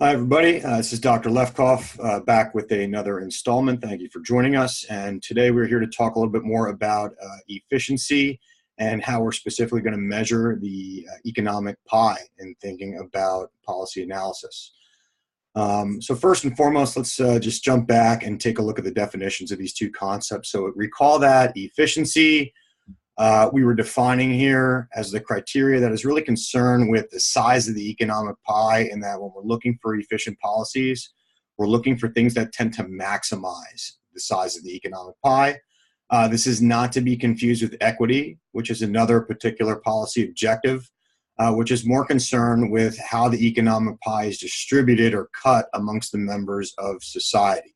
Hi, everybody. This is Dr. Lefkoff back with another installment. Thank you for joining us. And today we're here to talk a little bit more about efficiency and how we're specifically going to measure the economic pie in thinking about policy analysis. So first and foremost, let's just jump back and take a look at the definitions of these two concepts. So recall that efficiency we were defining here as the criteria that is really concerned with the size of the economic pie, and that when we're looking for efficient policies, we're looking for things that tend to maximize the size of the economic pie. This is not to be confused with equity, which is another particular policy objective, which is more concerned with how the economic pie is distributed or cut amongst the members of society.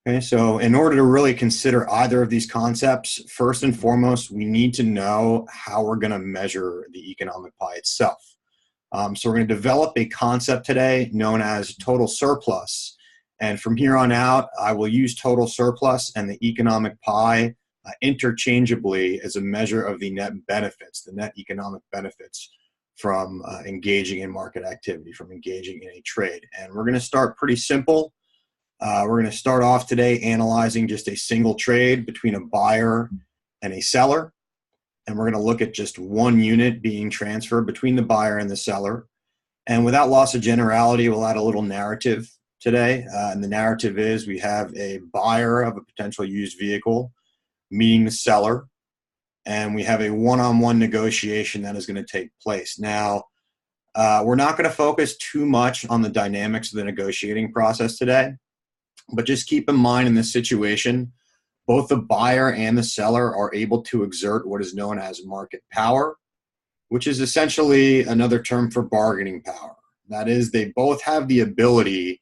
Okay, so in order to really consider either of these concepts, first and foremost, we need to know how we're going to measure the economic pie itself. So we're going to develop a concept today known as total surplus. And from here on out, I will use total surplus and the economic pie interchangeably as a measure of the net benefits, the net economic benefits from engaging in market activity, from engaging in a trade. And we're going to start pretty simple. We're going to start off today analyzing just a single trade between a buyer and a seller. And we're going to look at just one unit being transferred between the buyer and the seller. And without loss of generality, we'll add a little narrative today. And the narrative is we have a buyer of a potential used vehicle meeting the seller. And we have a one-on-one negotiation that is going to take place. Now, we're not going to focus too much on the dynamics of the negotiating process today. But just keep in mind in this situation, both the buyer and the seller are able to exert what is known as market power, which is essentially another term for bargaining power. That is, they both have the ability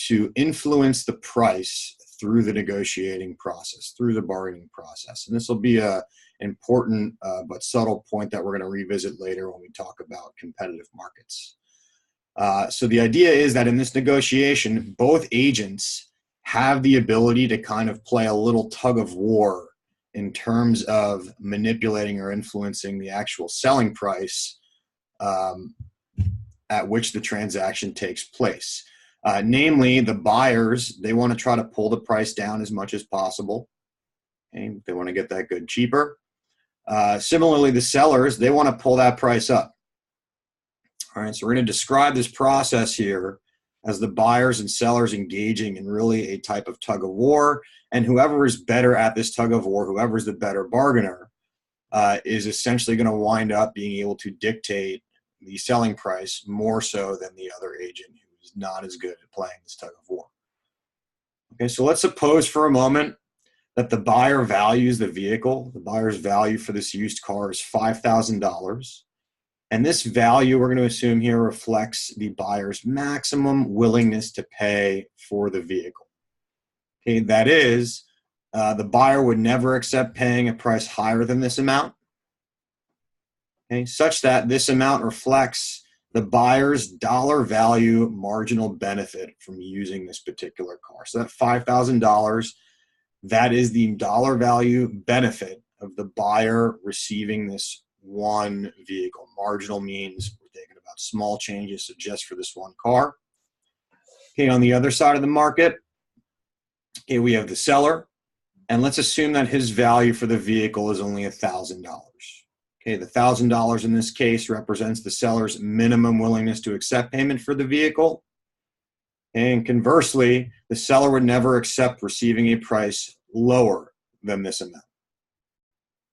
to influence the price through the negotiating process, through the bargaining process. And this will be an important but subtle point that we're going to revisit later when we talk about competitive markets. So the idea is that in this negotiation, both agents have the ability to kind of play a little tug of war in terms of manipulating or influencing the actual selling price at which the transaction takes place. Namely, the buyers, they want to try to pull the price down as much as possible. Okay? They want to get that good cheaper. Similarly, the sellers, they want to pull that price up. All right, so we're going to describe this process here as the buyers and sellers engaging in really a type of tug of war, and whoever is better at this tug of war, whoever is the better bargainer, is essentially going to wind up being able to dictate the selling price more so than the other agent who is not as good at playing this tug of war. Okay, so let's suppose for a moment that the buyer values the vehicle. The buyer's value for this used car is $5,000. And this value, we're going to assume here, reflects the buyer's maximum willingness to pay for the vehicle. Okay, that is, the buyer would never accept paying a price higher than this amount, okay, such that this amount reflects the buyer's dollar value marginal benefit from using this particular car. So that $5,000, that is the dollar value benefit of the buyer receiving this one vehicle. Marginal means we're thinking about small changes, so just for this one car. Okay, on the other side of the market, okay, we have the seller, and let's assume that his value for the vehicle is only $1,000. Okay, the $1,000 in this case represents the seller's minimum willingness to accept payment for the vehicle. And conversely, the seller would never accept receiving a price lower than this amount.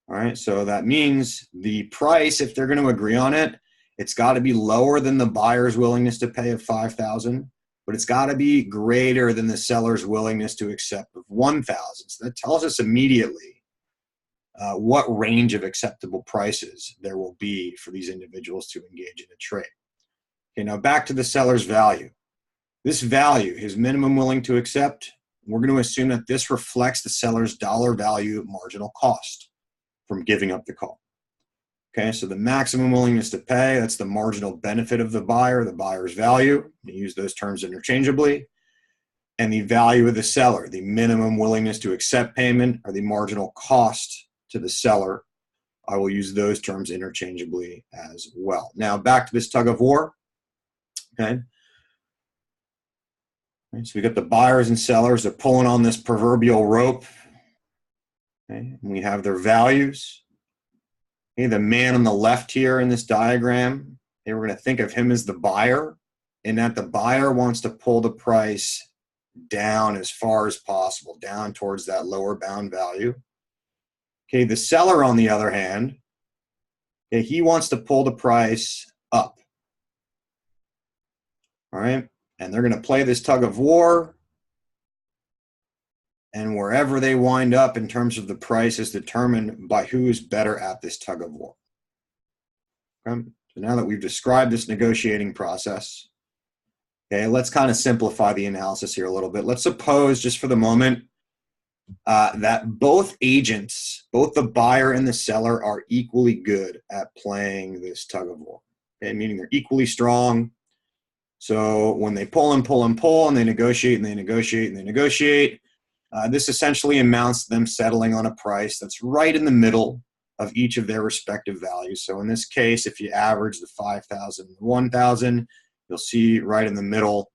All right, so that means the price, if they're going to agree on it, it's got to be lower than the buyer's willingness to pay of $5,000, but it's got to be greater than the seller's willingness to accept of $1,000. So that tells us immediately what range of acceptable prices there will be for these individuals to engage in a trade. Okay, now back to the seller's value. This value, his minimum willing to accept, we're going to assume that this reflects the seller's dollar value marginal cost from giving up the car. Okay, so the maximum willingness to pay, that's the marginal benefit of the buyer's value. We use those terms interchangeably. And the value of the seller, the minimum willingness to accept payment, or the marginal cost to the seller. I will use those terms interchangeably as well. Now back to this tug of war. Okay, Right, so we got the buyers and sellers, they're pulling on this proverbial rope. Okay, and we have their values. Okay, the man on the left here in this diagram, okay, we're going to think of him as the buyer, and that the buyer wants to pull the price down as far as possible, down towards that lower bound value. Okay, the seller, on the other hand, okay, he wants to pull the price up. All right, and they're going to play this tug of war, and wherever they wind up in terms of the price is determined by who is better at this tug of war. Okay? So now that we've described this negotiating process, okay, let's kind of simplify the analysis here a little bit. Let's suppose, just for the moment, that both agents, both the buyer and the seller, are equally good at playing this tug of war. Okay, meaning they're equally strong. So when they pull and pull and pull, and they negotiate and they negotiate and they negotiate, this essentially amounts to them settling on a price that's right in the middle of each of their respective values. So in this case, if you average the 5,000 and 1,000, you'll see right in the middle,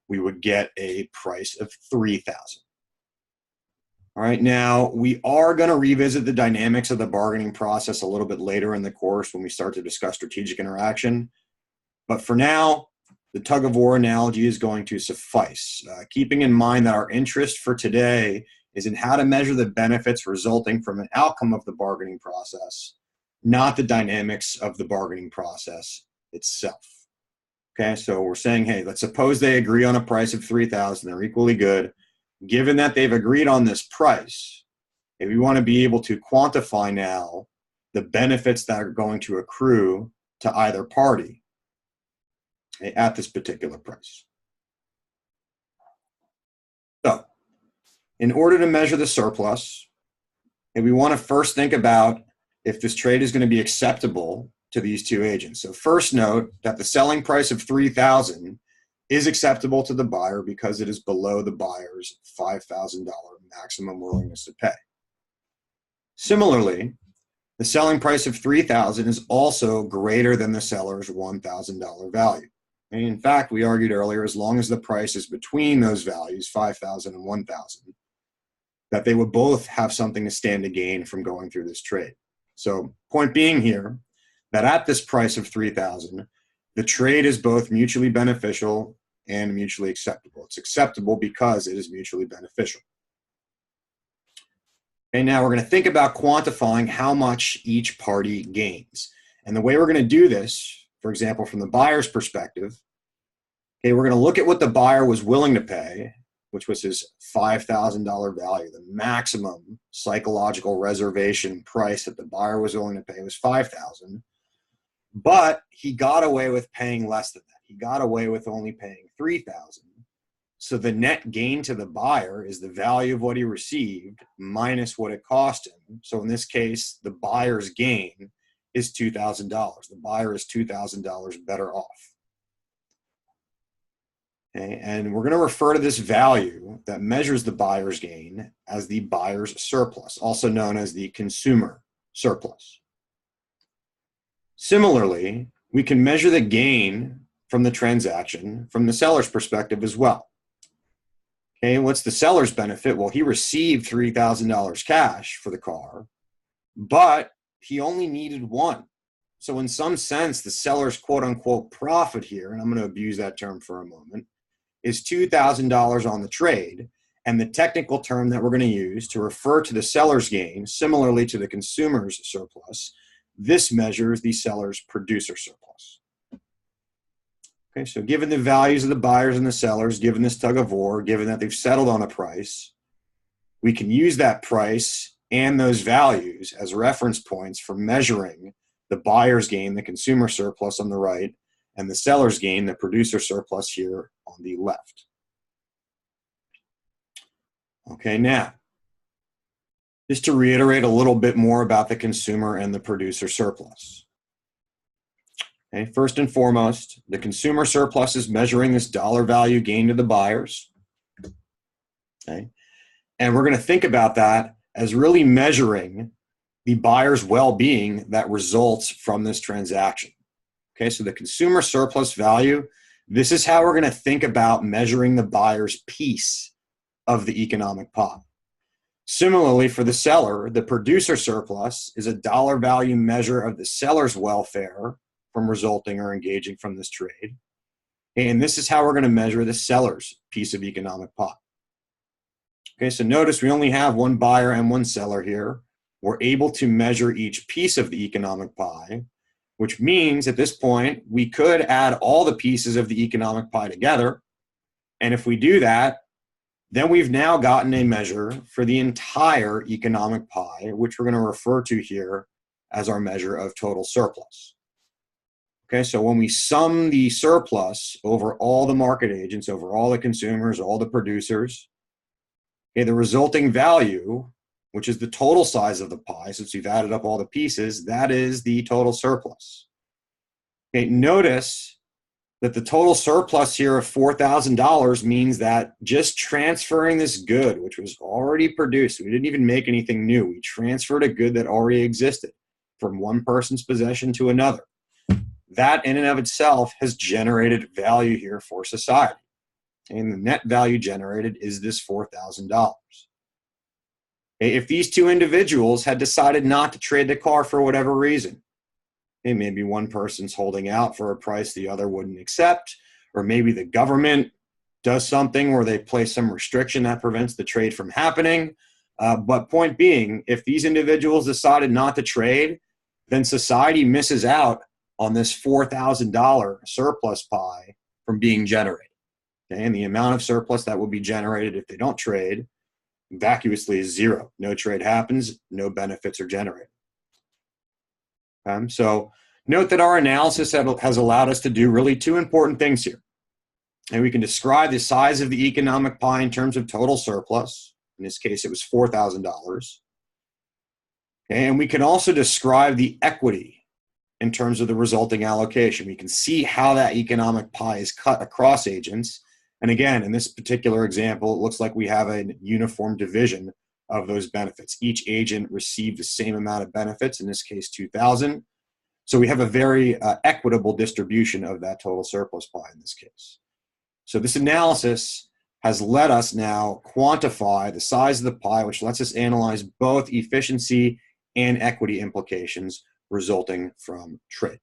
we would get a price of 3,000. All right, now we are going to revisit the dynamics of the bargaining process a little bit later in the course when we start to discuss strategic interaction. But for now, the tug-of-war analogy is going to suffice, keeping in mind that our interest for today is in how to measure the benefits resulting from an outcome of the bargaining process, not the dynamics of the bargaining process itself. Okay, so we're saying, hey, let's suppose they agree on a price of 3,000, they're equally good. Given that they've agreed on this price, if we want to be able to quantify now the benefits that are going to accrue to either party at this particular price. So, in order to measure the surplus, we want to first think about if this trade is going to be acceptable to these two agents. So first note that the selling price of 3,000 is acceptable to the buyer because it is below the buyer's $5,000 maximum willingness to pay. Similarly, the selling price of 3,000 is also greater than the seller's $1,000 value. And in fact, we argued earlier, as long as the price is between those values, 5,000 and 1,000, that they would both have something to stand to gain from going through this trade. So point being here, that at this price of 3,000, the trade is both mutually beneficial and mutually acceptable. It's acceptable because it is mutually beneficial. Okay, now we're going to think about quantifying how much each party gains. And the way we're going to do this, for example, from the buyer's perspective, okay, we're going to look at what the buyer was willing to pay, which was his $5,000 value. The maximum psychological reservation price that the buyer was willing to pay was $5,000, but he got away with paying less than that. He got away with only paying $3,000. So the net gain to the buyer is the value of what he received minus what it cost him. So in this case, the buyer's gain is $2,000. The buyer is $2,000 better off. Okay, and we're going to refer to this value that measures the buyer's gain as the buyer's surplus, also known as the consumer surplus. Similarly, we can measure the gain from the transaction from the seller's perspective as well. Okay, what's the seller's benefit? Well, he received $3,000 cash for the car, but he only needed one. So in some sense, the seller's quote-unquote profit here, and I'm going to abuse that term for a moment, is $2,000 on the trade, and the technical term that we're going to use to refer to the seller's gain, similarly to the consumer's surplus, this measures the seller's producer surplus. Okay, so given the values of the buyers and the sellers, given this tug of war, given that they've settled on a price, we can use that price and those values as reference points for measuring the buyer's gain, the consumer surplus on the right, and the seller's gain, the producer surplus here on the left. Okay, now, just to reiterate a little bit more about the consumer and the producer surplus. Okay, first and foremost, the consumer surplus is measuring this dollar value gain to the buyers. Okay, and we're going to think about that as really measuring the buyer's well-being that results from this transaction. Okay, so the consumer surplus value, This is how we're going to think about measuring the buyer's piece of the economic pie. Similarly, for the seller, the producer surplus is a dollar value measure of the seller's welfare from resulting or engaging from this trade. And this is how we're going to measure the seller's piece of economic pie. Okay, so notice we only have one buyer and one seller here. We're able to measure each piece of the economic pie, which means at this point, we could add all the pieces of the economic pie together. And if we do that, then we've now gotten a measure for the entire economic pie, which we're going to refer to here as our measure of total surplus. Okay, so when we sum the surplus over all the market agents, over all the consumers, all the producers, okay, the resulting value, which is the total size of the pie, since we've added up all the pieces, that is the total surplus. Okay, notice that the total surplus here of $4,000 means that just transferring this good, which was already produced, we didn't even make anything new. We transferred a good that already existed from one person's possession to another. That in and of itself has generated value here for society. And the net value generated is this $4,000. If these two individuals had decided not to trade the car for whatever reason, maybe one person's holding out for a price the other wouldn't accept, or maybe the government does something where they place some restriction that prevents the trade from happening. But point being, if these individuals decided not to trade, then society misses out on this $4,000 surplus pie from being generated. Okay? And the amount of surplus that will be generated if they don't trade vacuously is zero. No trade happens, no benefits are generated. So note that our analysis has allowed us to do really two important things here. And we can describe the size of the economic pie in terms of total surplus. In this case, it was $4,000. And we can also describe the equity in terms of the resulting allocation. We can see how that economic pie is cut across agents. And again, in this particular example, it looks like we have a uniform division of those benefits. Each agent received the same amount of benefits, in this case, $2,000. So we have a very equitable distribution of that total surplus pie in this case. So this analysis has let us now quantify the size of the pie, which lets us analyze both efficiency and equity implications resulting from trade.